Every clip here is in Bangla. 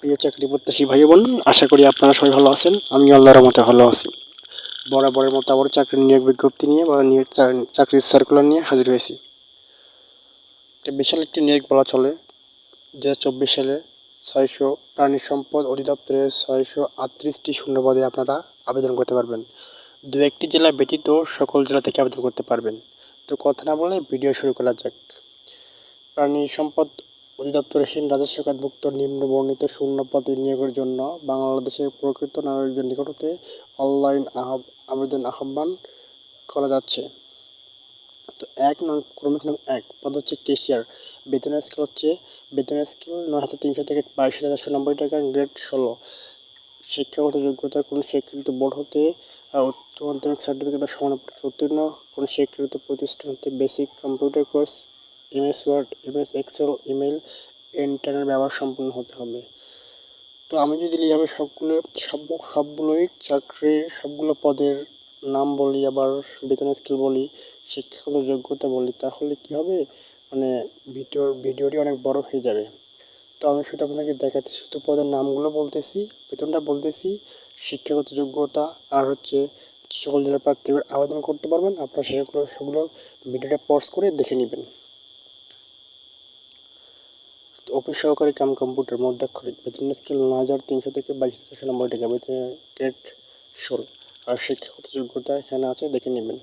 প্রিয় চাকরি প্রত্যাশী ভাই বোন, আশা করি আপনারা সবাই ভালো আছেন। আমি আল্লাহর রহমতে ভালো আছি। বরাবরের মতো আবার চাকরির নিয়োগ বিজ্ঞপ্তি নিয়ে বা চাকরির সার্কুলার নিয়ে হাজির হয়েছি। এটা বিশাল একটি নিয়োগ বলা চলে। 2024 সালে 600 প্রাণী সম্পদ অধিদপ্তরের 638টি শূন্যপদে আপনারা আবেদন করতে পারবেন। দু একটি জেলা ব্যতীত সকল জেলা থেকে আবেদন করতে পারবেন। তো কথা না বলে ভিডিও শুরু করা যাক। প্রাণী সম্পদ অধিদপ্তরহীন রাজস্ব খাতভুক্ত নিম্ন বর্ণিত শূন্য পদে নিয়োগের জন্য বাংলাদেশের প্রকৃত নাগরিকদের নিকট হতে অনলাইন আবেদন আহ্বান করা যাচ্ছে। তো ক্রমিক নং 1 পদ হচ্ছে ক্যাশিয়ার। বেতনের স্কেল 9,300 থেকে 22,490 টাকা, গ্রেড 16। শিক্ষাগত যোগ্যতা কোনো স্বীকৃত বোর্ড হতে উচ্চ মাধ্যমিক সার্টিফিকেট বা সমানপাঠে উত্তীর্ণ, কোনো স্বীকৃত প্রতিষ্ঠান হতে basic computer course, MS Word, MS Excel, email, internet ব্যবহার সম্পন্ন হতে হবে। তো আমি যদি এইভাবে সবগুলোই চাকরির সবগুলো পদের নাম বলি, আবার বেতনের স্কেল বলি, শিক্ষাগত যোগ্যতা বলি, তাহলে কি হবে, মানে ভিডিওটি অনেক বড় হয়ে যাবে। তো আমি শুধু আপনাকে দেখাতে শুধু পদের নামগুলো বলতেছি, বেতনটা বলতেছি, শিক্ষাগত যোগ্যতা আর হচ্ছে সকল জেলার প্রার্থী আবেদন করতে পারবেন। আপনারা সেগুলো ভিডিওটা পজ করে দেখে নেবেন। অফিস সহকারী কাম কম্পিউটার মধ্যাক্ষরিক, বেতনের স্কেল 9,300 থেকে 22,490 টাকা, বেতনের গ্রেড 16। আর শিক্ষাগত যোগ্যতা এখানে আছে, দেখে নেবেন।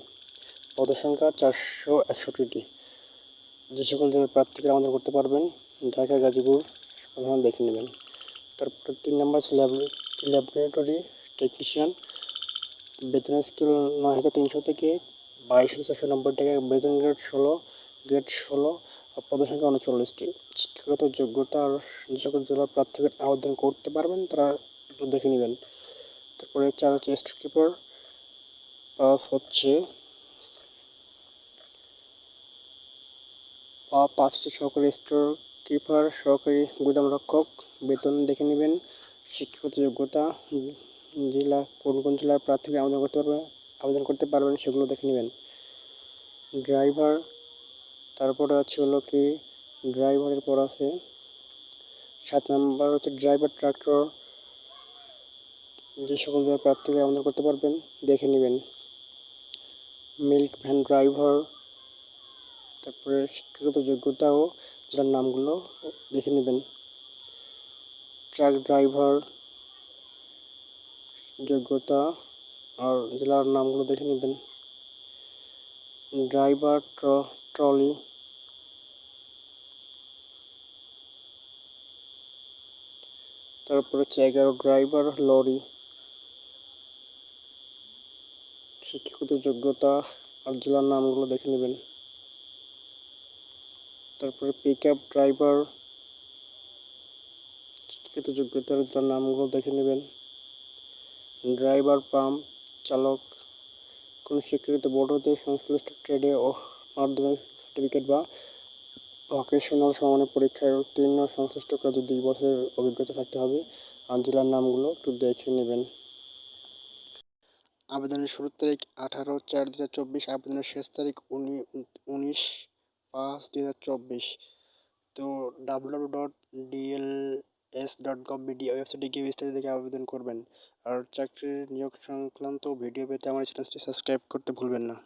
পদের সংখ্যা 461টি। যে সকল জেলার প্রার্থীরা আবেদন করতে পারবেন, ঢাকা, গাজীপুর, আপনারা দেখে নেবেন। তারপরে 3 নম্বর আছে ল্যাবরেটরি টেকনিশিয়ান, বেতনের স্কেল 9,300 থেকে 22,490 টাকা, বেতন গ্রেড 16। আর পদের সংখ্যা 39টি। শিক্ষাগত যোগ্যতা আর যে সকল জেলার প্রার্থীরা আবেদন করতে পারবেন তারা একটু দেখে নেবেন। তারপরে 4 হচ্ছে স্টোর কিপার, 5 হচ্ছে সহকারী স্টোর কিপার, সহকারী গুদাম রক্ষক, বেতন দেখে নেবেন। শিক্ষাগত যোগ্যতা, জেলা কোন জেলার প্রার্থীরা আবেদন করতে পারবেন সেগুলো দেখে নেবেন। ড্রাইভার, তারপরে আছে হলো কি ড্রাইভারের পর আছে 7 নম্বর হচ্ছে ড্রাইভার ট্রাক্টর, যে সকল জেলার প্রার্থীরা আবেদন করতে পারবেন দেখে নেবেন। মিল্ক ভ্যান ড্রাইভার, তারপরে শিক্ষাগত যোগ্যতা ও জেলার নামগুলো দেখে নেবেন। ট্রাক ড্রাইভার, যোগ্যতা আর জেলার নামগুলো দেখে নেবেন। ড্রাইভার ট্রলি, তারপর হচ্ছে 11 ড্রাইভার লরি, শিক্ষাগত যোগ্যতা আর জেলার নামগুলো দেখে নেবেন। তারপরে পিক আপ ড্রাইভার, শিক্ষাগত যোগ্যতা আর জেলার নামগুলো দেখে নেবেন। ড্রাইভার পাম্প চালক, কোনো স্বীকৃত বোর্ড হতে সংশ্লিষ্ট ট্রেডে ও মাধ্যমিক সার্টিফিকেট বা ভোকেশনাল সমানের পরীক্ষায় উত্তীর্ণ, সংশ্লিষ্ট কাজে 2 বছরের অভিজ্ঞতা থাকতে হবে। আর জেলার নামগুলো একটু দেখে নেবেন। আবেদনের শুরুর তারিখ 18/4/2024, আবেদনের শেষ তারিখ 19/5/2024। তো www.dls.gov.bd ওয়েবসাইটে গিয়ে বিস্তারিত দেখে আবেদন করবেন। আর চাকরির নিয়োগ সংক্রান্ত ভিডিও পেতে আমার চ্যানেলটি সাবস্ক্রাইব করতে ভুলবেন না।